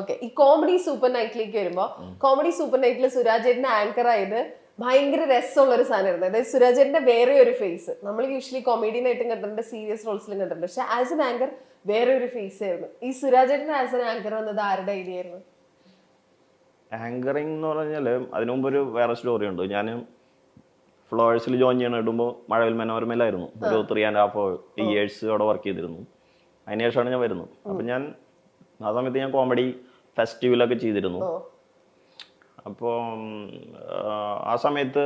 Okay, ഈ comedy super നൈറ്റിലേക്ക് വരുമ്പോ comedy super നൈറ്റിൽ സുരാജേട്ടന്റെ ആങ്കർ ആയത് ഭയങ്കര രസമുള്ള ഒരു സാധനമായിരുന്നു. അതായത് സുരാജേട്ടന്റെ വേറെ ഒരു ഫേസ് നമ്മൾ യൂഷ്വലി കൊമേഡിയൻ ആയിട്ടും കണ്ടിട്ടുണ്ട്, സീരിയസ് റോൾസിലും കണ്ടിട്ടുണ്ട്. പക്ഷെ ആസ് എൻ ആങ്കർ വേറെ ഒരു ഫേസ് ആയിരുന്നു. ഈ സുരാജേട്ടൻ ആസ് എൻ ആങ്കർ വന്നത് ആരുടെ ഐഡിയ ആയിരുന്നു? ആങ്കറിങ് എന്ന് പറഞ്ഞാൽ അതിനു മുമ്പ് ഒരു വേറെ സ്റ്റോറി ഉണ്ട്. ഞാൻ ഫ്ലോവേഴ്സിൽ ജോയിൻ ചെയ്യണ ഇടുമ്പോൾ മഴവിൽ മനോരമയിലായിരുന്നു ഒരു 3.5 ഇയേഴ്സ് അവിടെ വർക്ക് ചെയ്തിരുന്നു. അതിനുശേഷമാണ് ഞാൻ വരുന്നത്. അപ്പം ഞാൻ ആ സമയത്ത് ഞാൻ കോമഡി ഫെസ്റ്റിവലൊക്കെ ചെയ്തിരുന്നു. അപ്പോൾ ആ സമയത്ത്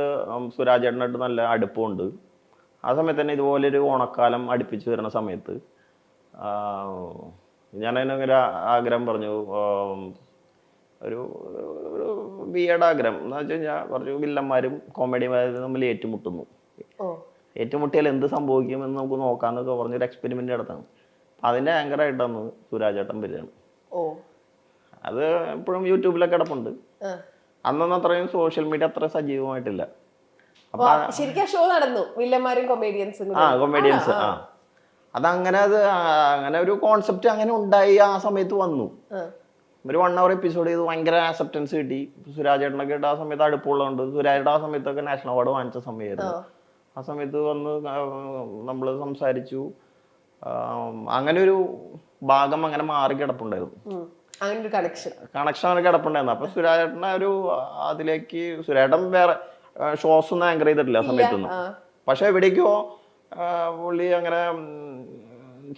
സുരാജേട്ടനായിട്ട് നല്ല അടുപ്പമുണ്ട്. ആ സമയത്ത് തന്നെ ഇതുപോലൊരു ഓണക്കാലം അടുപ്പിച്ച് വരുന്ന സമയത്ത് ഞാനതിനൊരു ആഗ്രഹം പറഞ്ഞു, ഒരു വിയേഡ് ആഗ്രഹം എന്ന് വെച്ച് കഴിഞ്ഞാൽ കുറച്ച് വില്ലന്മാരും കോമഡിമാരും തമ്മിൽ ഏറ്റുമുട്ടുന്നു. ഏറ്റുമുട്ടിയാൽ എന്ത് സംഭവിക്കുമെന്ന് നമുക്ക് നോക്കാമെന്നൊക്കെ പറഞ്ഞൊരു എക്സ്പെരിമെന്റ് നടത്താണ്. അതിന്റെ ആങ്കറായിട്ടാണ് സുരാജേട്ടൻ വരികയാണ്. അത് എപ്പോഴും യൂട്യൂബിലൊക്കെ കിടപ്പുണ്ട്. അന്നൊന്നും അത്രയും സോഷ്യൽ മീഡിയ അത്ര സജീവമായിട്ടില്ല. ഷോ നടന്നു, വില്ലന്മാരും കൊമേഡിയൻസും. കൊമേഡിയൻസ് അതങ്ങനെ അങ്ങനെ ഒരു കോൺസെപ്റ്റ് അങ്ങനെ ഉണ്ടായി. ആ സമയത്ത് വന്നു ഒരു 1 hour എപ്പിസോഡ് ചെയ്ത് ഭയങ്കര ആക്സെപ്റ്റൻസ് കിട്ടി. സുരാജേട്ടനൊക്കെ ആ സമയത്ത് അടുപ്പമുള്ളതുകൊണ്ട് സുരാജേട്ടൻ ആ സമയത്തൊക്കെ നാഷണൽ അവാർഡ് വാങ്ങിച്ച സമയമായിരുന്നു. ആ സമയത്ത് വന്ന് നമ്മൾ സംസാരിച്ചു. അങ്ങനെ ഒരു ഭാഗം അങ്ങനെ മാറി കിടപ്പുണ്ടായിരുന്നു, കണക്ഷൻ അങ്ങനെ കിടപ്പുണ്ടായിരുന്നു. അപ്പൊ സുരാജേട്ടനെ ഒരു അതിലേക്ക് സുരാജേട്ടൻ വേറെ ഷോസ് ഒന്നും ആങ്കർ ചെയ്തിട്ടില്ല ആ സമയത്തൊന്നും. പക്ഷെ എവിടേക്കോ പുള്ളി അങ്ങനെ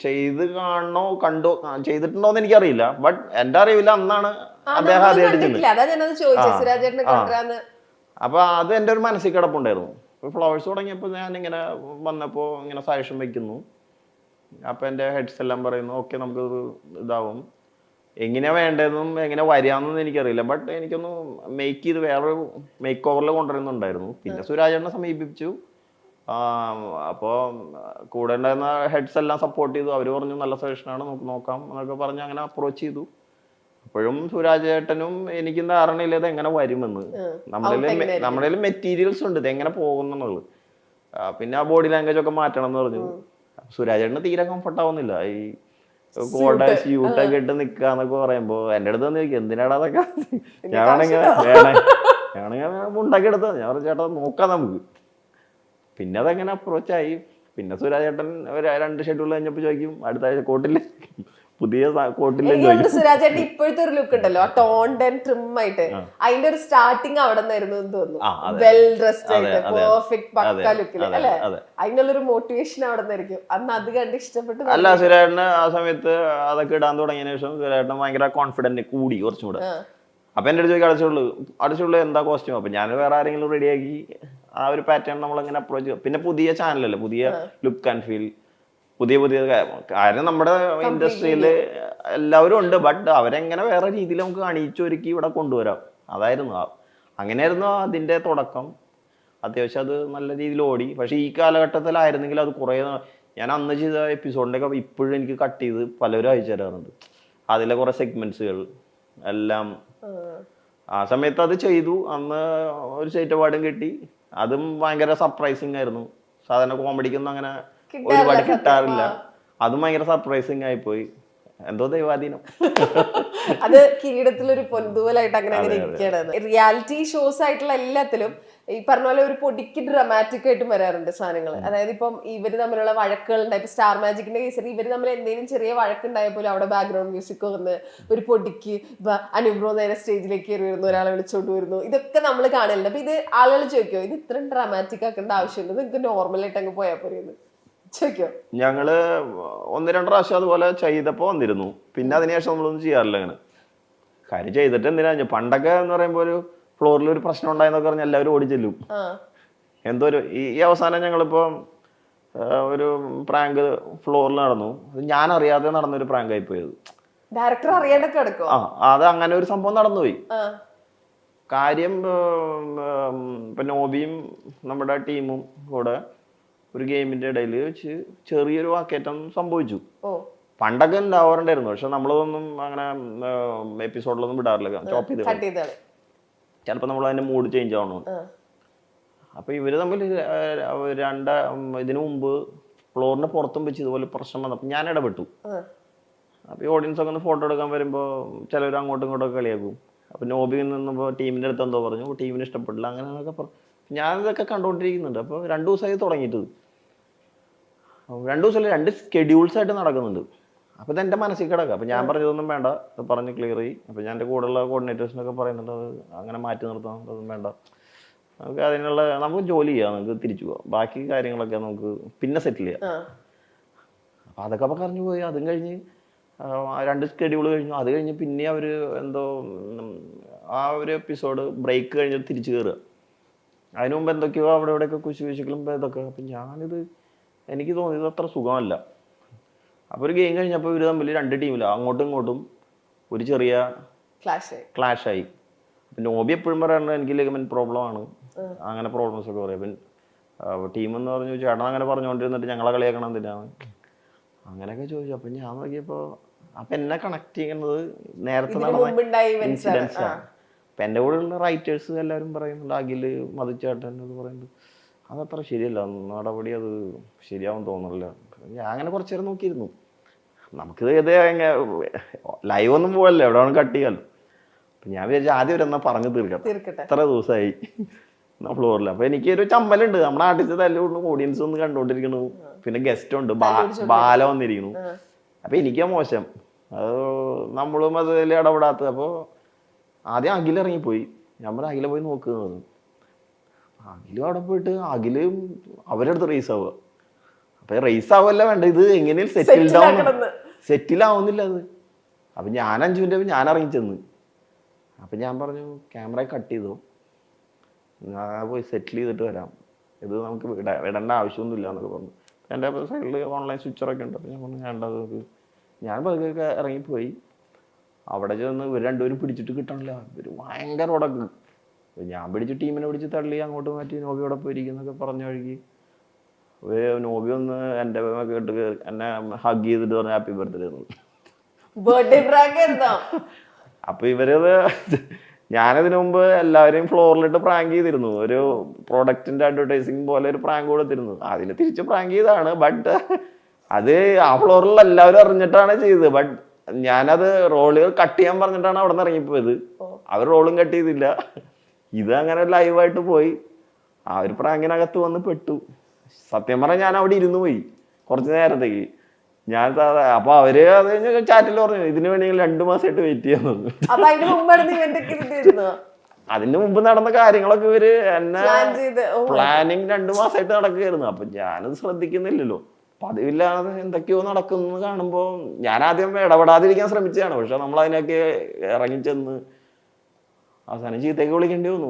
ചെയ്ത് കാണണോ കണ്ടോ ചെയ്തിട്ടുണ്ടോന്ന് എനിക്കറിയില്ല. ബട്ട് എന്റെ അറിവില്ല, അന്നാണ് അദ്ദേഹം ആദ്യമായിട്ട്. അപ്പൊ അത് എന്റെ ഒരു മനസ്സിൽ കിടപ്പുണ്ടായിരുന്നു. ഫ്ലവേഴ്സ് തുടങ്ങിയപ്പോ ഞാൻ ഇങ്ങനെ വന്നപ്പോ ഇങ്ങനെ സജഷൻ വെക്കുന്നു. അപ്പൊ എന്റെ ഹെഡ്സ് എല്ലാം പറയുന്നു ഓക്കെ നമുക്ക് ഇതാവും, എങ്ങനെയാ വേണ്ടതെന്നും എങ്ങനെ വരികയെന്നൊന്നും എനിക്കറിയില്ല. ബട്ട് എനിക്കൊന്ന് മേക്ക് ചെയ്ത് വേറൊരു മേക്ക് ഓവറിൽ കൊണ്ടുവരുന്നുണ്ടായിരുന്നു. പിന്നെ സുരാജേട്ടനെ സമീപിച്ചു. അപ്പോൾ കൂടെ ഉണ്ടായിരുന്ന ഹെഡ്സ് എല്ലാം സപ്പോർട്ട് ചെയ്തു. അവർ പറഞ്ഞു നല്ല സജഷനാണ്, നമുക്ക് നോക്കാം എന്നൊക്കെ പറഞ്ഞ് അങ്ങനെ അപ്രോച്ച് ചെയ്തു. അപ്പോഴും സുരാജേട്ടനും എനിക്കും ധാരണയില്ല ഇത് എങ്ങനെ വരുമെന്ന്. നമ്മുടെ മെറ്റീരിയൽസ് ഉണ്ട്, ഇത് എങ്ങനെ പോകുന്നുള്ളത്. പിന്നെ ആ ബോഡി ലാംഗ്വേജ് ഒക്കെ മാറ്റണം എന്ന് പറഞ്ഞു. സുരാജേട്ടന് തീരെ കംഫർട്ട് ആവുന്നില്ല ഈ കോട്ട സ്യൂട്ടൊക്കെ ഇട്ട് നിക്കാന്നൊക്കെ പറയുമ്പോ എന്റെ അടുത്ത് വന്നിരിക്കും എന്തിനാടാ അതൊക്കെ. ഞാനാണെങ്കിൽ മുണ്ടൊക്കെ എടുത്ത ഞാൻ പറഞ്ഞു ചേട്ടാ നോക്കാം നമുക്ക്. പിന്നെ അതങ്ങനെ അപ്രോച്ചായി. പിന്നെ സുരാജേട്ടൻ ഒരു 2 ഷെഡ്യൂൾ കഴിഞ്ഞപ്പോ ചോദിക്കും അടുത്ത ആഴ്ച കോട്ടില്ല, പുതിയ കോട്ടില്ല ചോദിക്കും. സുരാജേട്ടൻ ഇപ്പോഴത്തെ ഒരു ലുക്ക് ഉണ്ടല്ലോ, ടോൺഡ് ആൻഡ് ട്രിം ആയിട്ട്, അതിന്റെ ഒരു സ്റ്റാർട്ടിങ് അവിടെ നിന്നായിരുന്നു എന്ന് തോന്നുന്നു. വെൽ ഡ്രസ്ഡ് ആയിട്ട് പെർഫെക്റ്റ് പക്ക ലുക്കിൽ അല്ലെ, അതിനുള്ളൊരു മോട്ടിവേഷൻ അവിടെ നിന്നായിരിക്കും. അന്ന് അത് കണ്ട് ഇഷ്ടപ്പെട്ടു. അല്ല, സുരാജേട്ടന് ആ സമയത്ത് അതൊക്കെ ഇടാൻ തുടങ്ങിയതിനു ശേഷം സുരാജേട്ടൻ ഭയങ്കര കോൺഫിഡന്റ് കൂടി കുറച്ചും കൂടെ. അപ്പൊ എന്റെ അടുത്ത് ചോദിക്കും അടിച്ചുള്ളൂ എന്താ കോസ്റ്റ്യൂം. അപ്പൊ ഞാൻ വേറെ ആരെങ്കിലും റെഡിയാക്കി ആ ഒരു പാറ്റേൺ നമ്മൾ അങ്ങനെ അപ്രോച്ച് ചെയ്യും. പിന്നെ പുതിയ ചാനലല്ലേ, പുതിയ ലുക്ക് ആൻഡ് ഫീൽ, പുതിയ കാര്യം നമ്മുടെ ഇൻഡസ്ട്രിയിൽ എല്ലാവരും ഉണ്ട്. ബട്ട് അവരെങ്ങനെ വേറെ രീതിയിൽ നമുക്ക് അണിയിച്ചൊരുക്കി ഇവിടെ കൊണ്ടുവരാം, അതായിരുന്നു അങ്ങനെയായിരുന്നു അതിന്റെ തുടക്കം. അത്യാവശ്യം അത് നല്ല രീതിയിൽ ഓടി. പക്ഷെ ഈ കാലഘട്ടത്തിലായിരുന്നെങ്കിൽ അത് കുറേ ഞാൻ അന്ന് ചെയ്ത എപ്പിസോഡിന്റെ ഒക്കെ ഇപ്പോഴും എനിക്ക് കട്ട് ചെയ്ത് പലരും അയച്ചു തരാറുണ്ട്. അതിലെ കുറെ സെഗ്മെന്റ്സുകൾ എല്ലാം ആ സമയത്ത് അത് ചെയ്തു. അന്ന് ഒരു സ്റ്റേറ്റ് അവാർഡും കിട്ടി. അതും ഭയങ്കര സർപ്രൈസിങ് ആയിരുന്നു. സാധാരണ കോമഡിക്കൊന്നും അങ്ങനെ ഒരുപാട് കിട്ടാറില്ല. അതും ഭയങ്കര സർപ്രൈസിങ് ആയിപ്പോയി. എന്തോ ദൈവാധീനം. അത് കിരീടത്തിലൊരു പൊന്തൂവലായിട്ട് അങ്ങനെ ഇരിക്കുകയാണ്. റിയാലിറ്റി ഷോസ് ആയിട്ടുള്ള എല്ലാത്തിലും ഈ പറഞ്ഞ പോലെ ഒരു പൊടിക്ക് ഡ്രമാറ്റിക് ആയിട്ട് വരാറുണ്ട് സാധനങ്ങൾ. അതായത് ഇപ്പം ഇവര് തമ്മിലുള്ള വഴക്കുകൾ ഉണ്ടായി. ഇപ്പൊ സ്റ്റാർ മാജിക്കിന്റെ കേസിൽ ഇവര് തമ്മിൽ എന്തെങ്കിലും ചെറിയ വഴക്കുണ്ടായപ്പോൾ അവിടെ ബാക്ക്ഗ്രൗണ്ട് മ്യൂസിക് വന്ന് ഒരു പൊടിക്ക് അനുബ്രോ നേരെ സ്റ്റേജിലേക്ക് കയറി വരുന്നു, ഒരാളെ വിളിച്ചോണ്ട് വരുന്നു. ഇതൊക്കെ നമ്മൾ കാണലുണ്ട്. അപ്പൊ ഇത് ആളുകൾ ചോദിക്കോ ഇത് ഇത്രയും ഡ്രാമാറ്റിക് ആക്കേണ്ട ആവശ്യമുണ്ട്, നിങ്ങൾക്ക് നോർമലായിട്ട് അങ്ങ് പോയാൽ പോരെയെന്ന് ചോദിക്കോ? ഞങ്ങള് 1-2 പ്രാവശ്യം അതുപോലെ ചെയ്തപ്പോ വന്നിരുന്നു. പിന്നെ അതിനുശേഷം നമ്മളൊന്നും ചെയ്യാറില്ല. അങ്ങനെ കാര്യം ചെയ്തിട്ട് എന്തിനാ. പണ്ടൊക്കെ എന്ന് പറയുമ്പോ ഒരു ഫ്ലോറിൽ ഒരു പ്രശ്നം ഉണ്ടായെന്നൊക്കെ പറഞ്ഞാൽ എല്ലാവരും ഓടിച്ചെല്ലും. എന്തോ ഒരു ഈ അവസാനം ഞങ്ങളിപ്പോ ഒരു പ്രാങ്ക് ഫ്ലോറിൽ നടന്നു. ഞാൻ അറിയാതെ നടന്നൊരു പ്രാങ്ക് ആയി പോയത്. ഡയറക്ടർ അറിയാണ്ടൊക്കെ എടുക്കും. അത് അങ്ങനെ ഒരു സംഭവം നടന്നുപോയി. കാര്യം ഇപ്പൊ നോബിയും നമ്മുടെ ടീമും കൂടെ ഒരു ഗെയിമിന്റെ ഇടയിൽ വെച്ച് ചെറിയൊരു വാക്കേറ്റം സംഭവിച്ചു. പണ്ടൊക്കെ ഉണ്ടാവാറുണ്ടായിരുന്നു. പക്ഷെ നമ്മളതൊന്നും അങ്ങനെ എപ്പിസോഡിലൊന്നും വിടാറില്ല, ചോപ്പ് ചെയ്ത് ചിലപ്പോ നമ്മൾ അതിന്റെ മൂഡ് ചേഞ്ച് ആവണം. അപ്പൊ ഇവര് തമ്മിൽ ഇതിനു മുമ്പ് ഫ്ലോറിന്റെ പുറത്തും വെച്ച് ഇതുപോലെ പ്രശ്നം വന്നപ്പോ ഞാൻ ഇടപെട്ടു. അപ്പോൾ ഈ ഓഡിയൻസ് ഒക്കെ ഒന്ന് ഫോട്ടോ എടുക്കാൻ വരുമ്പോൾ ചിലവർ അങ്ങോട്ടും ഇങ്ങോട്ടൊക്കെ കളിയാക്കും. അപ്പോൾ നോബിയിൽ നിന്നപ്പോൾ ടീമിൻ്റെ അടുത്ത് എന്തോ പറഞ്ഞു, ടീമിന് ഇഷ്ടപ്പെട്ടില്ല, അങ്ങനെയൊക്കെ പറഞ്ഞു. ഞാനിതൊക്കെ കണ്ടുകൊണ്ടിരിക്കുന്നുണ്ട്. അപ്പോൾ 2 ദിവസമായി തുടങ്ങിയിട്ട്, 2 ദിവസമല്ല 2 സ്കെഡ്യൂൾസായിട്ട് നടക്കുന്നുണ്ട്. അപ്പോൾ ഇതെൻ്റെ മനസ്സിൽ കിടക്കുക. അപ്പോൾ ഞാൻ പറഞ്ഞതൊന്നും വേണ്ട, അത് പറഞ്ഞ് ക്ലിയർ ചെയ്യും. അപ്പോൾ ഞാൻ എൻ്റെ കൂടെയുള്ള കോർഡിനേറ്റേഴ്സിനൊക്കെ പറയുന്നുണ്ട് അത് അങ്ങനെ മാറ്റി നിർത്താം, അതൊന്നും വേണ്ട, നമുക്ക് അതിനുള്ള നമുക്ക് ജോലി ചെയ്യാം, നമുക്ക് തിരിച്ചു പോകാം, ബാക്കി കാര്യങ്ങളൊക്കെ നമുക്ക് പിന്നെ സെറ്റിൽ ചെയ്യാം. അപ്പോൾ അതൊക്കെ അപ്പോൾ കറഞ്ഞു പോയി. അതും കഴിഞ്ഞ് 2 സ്കെഡ്യൂൾ കഴിഞ്ഞു. അത് കഴിഞ്ഞ് പിന്നെ അവർ എന്തോ ആ ഒരു എപ്പിസോഡ് ബ്രേക്ക് കഴിഞ്ഞ് തിരിച്ചു കയറുക. അതിനു മുമ്പ് എന്തൊക്കെയോ അവിടെ ഇവിടെയൊക്കെ കുശികളും ഇതൊക്കെ. അപ്പം ഞാനിത് എനിക്ക് തോന്നിയത് അത്ര സുഖമല്ല. അപ്പോൾ ഒരു ഗെയിം കഴിഞ്ഞപ്പോൾ ഇവർ തമ്മിൽ 2 ടീമില്ല, അങ്ങോട്ടും ഇങ്ങോട്ടും ഒരു ചെറിയ ക്ലാഷായി. അപ്പം നോബി എപ്പോഴും പറയാറുണ്ട് എനിക്ക് ലിഗമെന്റ് പ്രോബ്ലമാണ്, അങ്ങനെ പ്രോബ്ലംസ് ഒക്കെ പറയും. അപ്പം ടീമെന്ന് പറഞ്ഞു ചേട്ടൻ അങ്ങനെ പറഞ്ഞുകൊണ്ടിരുന്നിട്ട് ഞങ്ങളെ കളിയാക്കണം എന്തിനാണ് അങ്ങനെയൊക്കെ ചോദിച്ചു. അപ്പം ഞാൻ നോക്കിയപ്പോൾ അപ്പം എന്നെ കണക്ട് ചെയ്യുന്നത് നേരത്തെ നടന്ന ഇൻസിഡൻസാണ്. അപ്പം എൻ്റെ കൂടെയുള്ള റൈറ്റേഴ്സ് എല്ലാവരും പറയുന്നുണ്ട്, അഖിൽ മധുച്ചേട്ടൻ എന്നൊക്കെ പറയുന്നുണ്ട് അതത്ര ശരിയല്ല, നടപടി അത് ശരിയാവും തോന്നുന്നില്ല. ഞാൻ അങ്ങനെ കുറച്ച് നേരം നോക്കിയിരുന്നു. നമുക്കിത് ലൈവ് ഒന്നും പോകല്ലോ, എവിടെ വേണം കട്ട് ചെയ്യാമല്ലോ. അപ്പം ഞാൻ വിചാരിച്ചു ആദ്യം ഒരു എന്നാൽ പറഞ്ഞു തീർക്കട്ടെ, എത്ര ദിവസമായി ഫ്ലോറിൽ. അപ്പം എനിക്കൊരു ചമ്മലുണ്ട്, നമ്മുടെ ആർട്ടിസ്റ്റ് തല്ലുകൊണ്ടും ഓഡിയൻസ് ഒന്ന് കണ്ടുകൊണ്ടിരിക്കുന്നു, പിന്നെ ഗസ്റ്റ് ഉണ്ട് ബാല വന്നിരിക്കുന്നു. അപ്പം എനിക്കാ മോശം, അത് നമ്മളും അതിൽ ഇടപെടാത്തത്. അപ്പോൾ ആദ്യം അഖിൽ ഇറങ്ങിപ്പോയി. ഞാൻ പറഞ്ഞ അഖില പോയി നോക്കുന്നത്. അഖിലും അവിടെ പോയിട്ട് അഖിലും അവരുടെ അടുത്ത് റേസ് ആവുക. അപ്പൊ റേസ് ആവുമല്ല വേണ്ട, ഇത് എങ്ങനെയും സെറ്റിലാവുന്നില്ല അത്. അപ്പൊ ഞാൻ 5 മിനിറ്റ് ഞാൻ ഇറങ്ങി ചെന്ന്. അപ്പൊ ഞാൻ പറഞ്ഞു ക്യാമറ കട്ട് ചെയ്തോ, ഞാൻ പോയി സെറ്റിൽ ചെയ്തിട്ട് വരാം, ഇത് നമുക്ക് വിടേണ്ട ആവശ്യമൊന്നുമില്ല എന്നൊക്കെ പറഞ്ഞു. എൻ്റെ സൈഡിൽ ഓൺലൈൻ സ്വിച്ചറൊക്കെ ഉണ്ട്. അപ്പം ഞാൻ പറഞ്ഞു വേണ്ടത്, ഞാൻ പതുക്കെ ഇറങ്ങിപ്പോയി. അവിടെ ചെന്ന് ഇവർ 2 പേരും പിടിച്ചിട്ട് കിട്ടണില്ല, ഇവർ ഭയങ്കര ഉടക്ക്. ഞാൻ പിടിച്ച് ടീമിനെ പിടിച്ച് തള്ളി അങ്ങോട്ട് മാറ്റി നോബിയോടെ പോയിരിക്കുന്നൊക്കെ പറഞ്ഞ വഴിക്ക് നോബി ഒന്ന് എൻ്റെ കേട്ട് എന്നെ ഹഗ് ചെയ്തിട്ട് പറഞ്ഞു ഹാപ്പി ബർത്ത്ഡേ എന്ന്. അപ്പൊ ഇവരത് ഞാനതിനു മുമ്പ് എല്ലാവരെയും ഫ്ലോറിലിട്ട് പ്രാങ്ക് ചെയ്തിരുന്നു. ഒരു പ്രൊഡക്റ്റിന്റെ അഡ്വർടൈസിങ് പോലെ ഒരു പ്രാങ്ക് കൊടുത്തിരുന്നു. അതിന് തിരിച്ച് പ്രാങ്ക് ചെയ്താണ്. ബട്ട് അത് ആ ഫ്ലോറിൽ എല്ലാവരും അറിഞ്ഞിട്ടാണ് ചെയ്തത്. ബട്ട് ഞാനത് റോളുകൾ കട്ട് ചെയ്യാൻ പറഞ്ഞിട്ടാണ് അവിടെ നിന്ന് ഇറങ്ങിപ്പോയത്. അവർ റോളും കട്ട് ചെയ്തില്ല. ഇത് അങ്ങനെ ലൈവായിട്ട് പോയി. ആ ഒരു പ്രാങ്കിനകത്ത് വന്ന് പെട്ടു. സത്യം പറഞ്ഞാൽ ഞാൻ അവിടെ ഇരുന്ന് പോയി കുറച്ച് നേരത്തേക്ക്. ഞാൻ അപ്പൊ അവര് അത് കഴിഞ്ഞ ചാറ്റിൽ പറഞ്ഞു ഇതിന് വേണമെങ്കിൽ 2 മാസമായിട്ട് വെയിറ്റ് ചെയ്യാൻ പറഞ്ഞു. അതിന് മുമ്പ് നടന്ന കാര്യങ്ങളൊക്കെ ഇവര് എന്നെ പ്ലാനിങ് 2 മാസമായിട്ട് നടക്കുകയായിരുന്നു. അപ്പൊ ഞാനത് ശ്രദ്ധിക്കുന്നില്ലല്ലോ. പതിവില്ലാതെ എന്തൊക്കെയോ നടക്കുന്നു കാണുമ്പോ ഞാൻ ആദ്യം ഇടപെടാതിരിക്കാൻ ശ്രമിച്ചതാണ്. പക്ഷെ നമ്മൾ അതിനൊക്കെ ഇറങ്ങിച്ചെന്ന് അവസാനം ചീത്തേക്ക് വിളിക്കേണ്ടി വന്നു.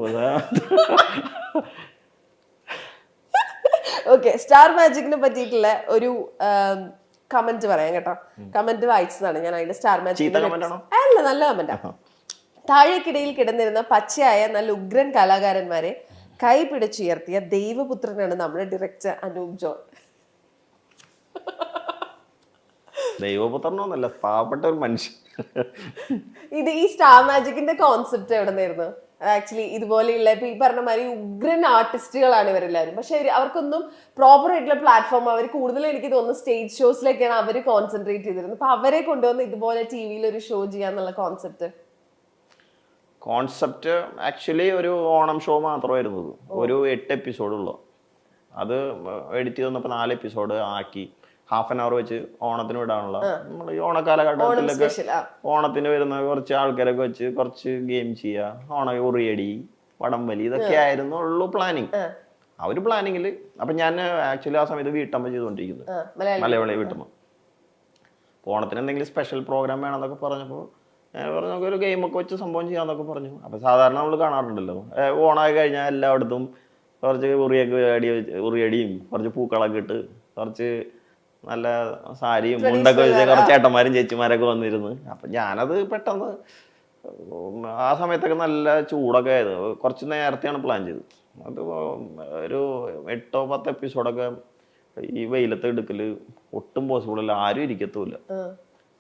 ഓക്കെ, സ്റ്റാർ മാജിക്കിനെ പറ്റിയിട്ടുള്ള ഒരു കമന്റ് പറയാം കേട്ടോ. കമന്റ് വായിച്ചതാണ് ഞാൻ. അതിന്റെ സ്റ്റാർ മാജിക് അല്ല, നല്ല കമന്റാ. താഴേക്കിടയിൽ കിടന്നിരുന്ന പച്ചയായ നല്ല ഉഗ്രൻ കലാകാരന്മാരെ കൈ പിടിച്ചുയർത്തിയ ദൈവപുത്രനാണ് നമ്മുടെ ഡയറക്ടർ അനൂപ് ജോൺ. ദൈവപുത്രനൊന്നല്ല, പാവപ്പെട്ട ഒരു മനുഷ്യൻ. ഇത് ഈ സ്റ്റാർ മാജിക്കിന്റെ കോൺസെപ്റ്റ് എവിടെ നിന്നായിരുന്നു? ആക്ച്വലി ഇതുപോലെയുള്ള ഇപ്പൊ ഈ പറഞ്ഞ മാതിരി ഉഗ്രൻ ആർട്ടിസ്റ്റുകളാണ് ഇവരെല്ലാവരും. പക്ഷെ അവർക്കൊന്നും പ്രോപ്പർ ആയിട്ടുള്ള പ്ലാറ്റ്ഫോം, അവർ കൂടുതലും എനിക്ക് തോന്നുന്നു സ്റ്റേജ് ഷോസിലേക്കാണ് അവർ കോൺസെൻട്രേറ്റ് ചെയ്തിരുന്നത്. അപ്പൊ അവരെ കൊണ്ടുവന്ന് ഇതുപോലെ ടിവിയിൽ ഒരു ഷോ ചെയ്യാന്നുള്ള കോൺസെപ്റ്റ് ആക്ച്വലി ഒരു ഓണം ഷോ മാത്രമായിരുന്നു. ഒരു 8 എപ്പിസോഡുള്ളൂ. അത് എഡിറ്റ് ചെയ്ത് വന്നപ്പോൾ 4 എപ്പിസോഡ് ആക്കി ½ an hour വെച്ച് ഓണത്തിന് വിടാനുള്ള. നമ്മൾ ഈ ഓണക്കാലഘട്ടത്തിലൊക്കെ ഓണത്തിന് വരുന്ന കുറച്ച് ആൾക്കാരൊക്കെ വെച്ച് കുറച്ച് ഗെയിം ചെയ്യുക, ഉറിയടി, വടംവലി, ഇതൊക്കെ ആയിരുന്നു ഉള്ളു പ്ലാനിങ്. ആ ഒരു പ്ലാനിങ്ങിൽ അപ്പൊ ഞാൻ ആക്ച്വലി ആ സമയത്ത് വീട്ടമ്മ ചെയ്തുകൊണ്ടിരിക്കുന്നത്, മലയാളി വീട്ടമ്മ. ഓണത്തിന് എന്തെങ്കിലും സ്പെഷ്യൽ പ്രോഗ്രാം വേണമെന്നൊക്കെ പറഞ്ഞപ്പോൾ ഞാൻ പറഞ്ഞു നമുക്ക് ഒരു ഗെയിമൊക്കെ വെച്ച് സംഭവം ചെയ്യാന്നൊക്കെ പറഞ്ഞു. അപ്പൊ സാധാരണ നമ്മൾ കാണാറുണ്ടല്ലോ ഓണമായി കഴിഞ്ഞാൽ എല്ലായിടത്തും കുറച്ച് ഉറിയടിയും കുറച്ച് പൂക്കളൊക്കെ ഇട്ട് കുറച്ച് നല്ല സാരിയും മുണ്ടൊക്കെ വെച്ച് കുറച്ച് ചേട്ടന്മാരും ചേച്ചിമാരൊക്കെ വന്നിരുന്നു. അപ്പം ഞാനത് പെട്ടെന്ന് ആ സമയത്തൊക്കെ നല്ല ചൂടൊക്കെ ആയത്. കുറച്ച് നേരത്തെയാണ് പ്ലാൻ ചെയ്തത്. അത് ഒരു 8 or 10 എപ്പിസോഡൊക്കെ ഈ വെയിലത്ത് എടുക്കല് ഒട്ടും പോസിബിൾ അല്ല, ആരും ഇരിക്കത്തുമില്ല.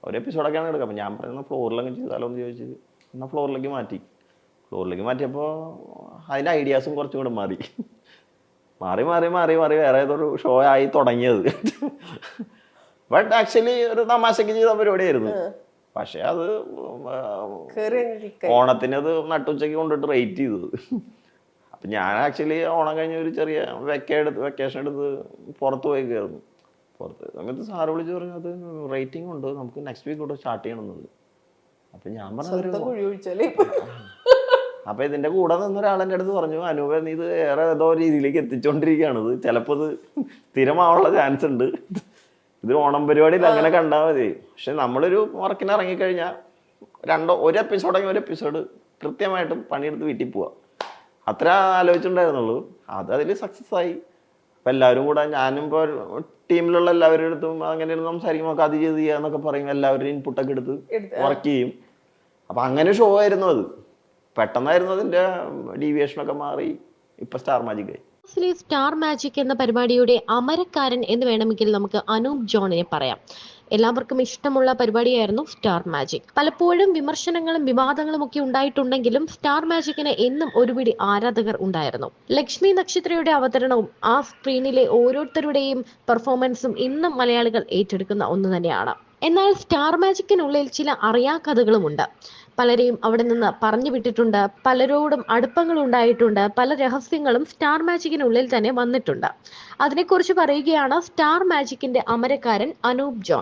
ഒരു എപ്പിസോഡൊക്കെയാണ് എടുക്കുക. അപ്പം ഞാൻ പറയുന്നത് ഫ്ലോറിലൊക്കെ ചെയ്താലോ എന്ന് ചോദിച്ച് എന്നാൽ ഫ്ലോറിലേക്ക് മാറ്റിയപ്പോൾ അതിൻ്റെ ഐഡിയാസും കുറച്ചും കൂടെ മാറി വേറെ ഏതൊരു ഷോ ആയി തുടങ്ങിയത്. ബട്ട് ആക്ച്വലി ഒരു തമാശക്ക് ചെയ്ത പരിപാടിയായിരുന്നു. പക്ഷെ അത് കേറി അങ്ങ് click ആയി. ഓണത്തിന് അത് നട്ടുച്ചയ്ക്ക് കൊണ്ടിട്ട് റേറ്റ് ചെയ്തത്. അപ്പൊ ഞാൻ ആക്ച്വലി ഓണം കഴിഞ്ഞ ഒരു ചെറിയ വെക്കേഷൻ എടുത്ത് പുറത്ത് പോയിക്കായിരുന്നു. പുറത്ത് സമയത്ത് സാറ് വിളിച്ച് പറഞ്ഞു അത് റേറ്റിംഗ് ഉണ്ട്, നമുക്ക് നെക്സ്റ്റ് വീക്ക് തൊട്ട് സ്റ്റാർട്ട് ചെയ്യണമെന്നത്. അപ്പൊ ഞാൻ പറഞ്ഞത് സ്വന്തം കുഴി ഒഴിച്ചാലേ അപ്പൊ ഇതിന്റെ കൂടെ നിന്ന് ഒരാൾ എൻ്റെ അടുത്ത് പറഞ്ഞു, അനൂപ നീ ഇത് ഏറെ ഏതോ രീതിയിലേക്ക് എത്തിച്ചോണ്ടിരിക്കുകയാണത്, ചിലപ്പോൾ ഇത് സ്ഥിരമാവാനുള്ള ചാൻസ് ഉണ്ട്, ഇത് ഓണം പരിപാടിയിൽ അങ്ങനെ കണ്ടാൽ മതി. പക്ഷെ നമ്മളൊരു വർക്കിന് ഇറങ്ങിക്കഴിഞ്ഞാൽ ഒരു എപ്പിസോഡ് കൃത്യമായിട്ടും പണിയെടുത്ത് വീട്ടിൽ പോവാ, അത്ര ആലോചിച്ചിട്ടുണ്ടായിരുന്നുള്ളൂ. അത് അതിൽ സക്സസ് ആയി. അപ്പൊ എല്ലാവരും കൂടെ, ഞാനും ഇപ്പോൾ ടീമിലുള്ള എല്ലാവരുടെ അടുത്തും അങ്ങനെ സംസാരിക്കുമ്പോൾ അത് ചെയ്ത് ചെയ്യാന്നൊക്കെ പറയും, എല്ലാവരുടെയും ഇൻപുട്ടൊക്കെ എടുത്ത് വർക്ക് ചെയ്യും. അപ്പൊ അങ്ങനെ ഷോ ആയിരുന്നു അത്. പെട്ടെന്നായിരുന്നു അതിന്റെ ഡീവിയേഷനൊക്കെ മാറി ഇപ്പൊ സ്റ്റാർ മാജിക് ആയി. സ്റ്റാർ മാജിക് എന്ന പരിപാടിയുടെ അമരക്കാരൻ എന്ന് വേണമെങ്കിൽ നമുക്ക് അനൂപ് ജോണിനെ പറയാം. എല്ലാവർക്കും ഇഷ്ടമുള്ള പരിപാടിയായിരുന്നു സ്റ്റാർ മാജിക്. പലപ്പോഴും വിമർശനങ്ങളും വിവാദങ്ങളും ഒക്കെ ഉണ്ടായിട്ടുണ്ടെങ്കിലും സ്റ്റാർ മാജിക്കിന് എന്നും ഒരുപിടി ആരാധകർ ഉണ്ടായിരുന്നു. ലക്ഷ്മി നക്ഷത്രയുടെ അവതരണവും ആ സ്ക്രീനിലെ ഓരോരുത്തരുടെയും പെർഫോമൻസും ഇന്നും മലയാളികൾ ഏറ്റെടുക്കുന്ന ഒന്ന് തന്നെയാണ്. എന്നാൽ സ്റ്റാർ മാജിക്കിനുള്ളിൽ ചില അറിയാക്കഥകളുമുണ്ട്. പലരെയും അവിടെ നിന്ന് പറഞ്ഞു വിട്ടിട്ടുണ്ട്, പലരോടും അടുപ്പങ്ങൾ ഉണ്ടായിട്ടുണ്ട്, പല രഹസ്യങ്ങളും സ്റ്റാർ മാജിക്കിനുള്ളിൽ തന്നെ വന്നിട്ടുണ്ട്. അതിനെക്കുറിച്ച് പറയുകയാണ് സ്റ്റാർ മാജിക്കിന്റെ അമരക്കാരൻ അനൂപ് ജോൺ.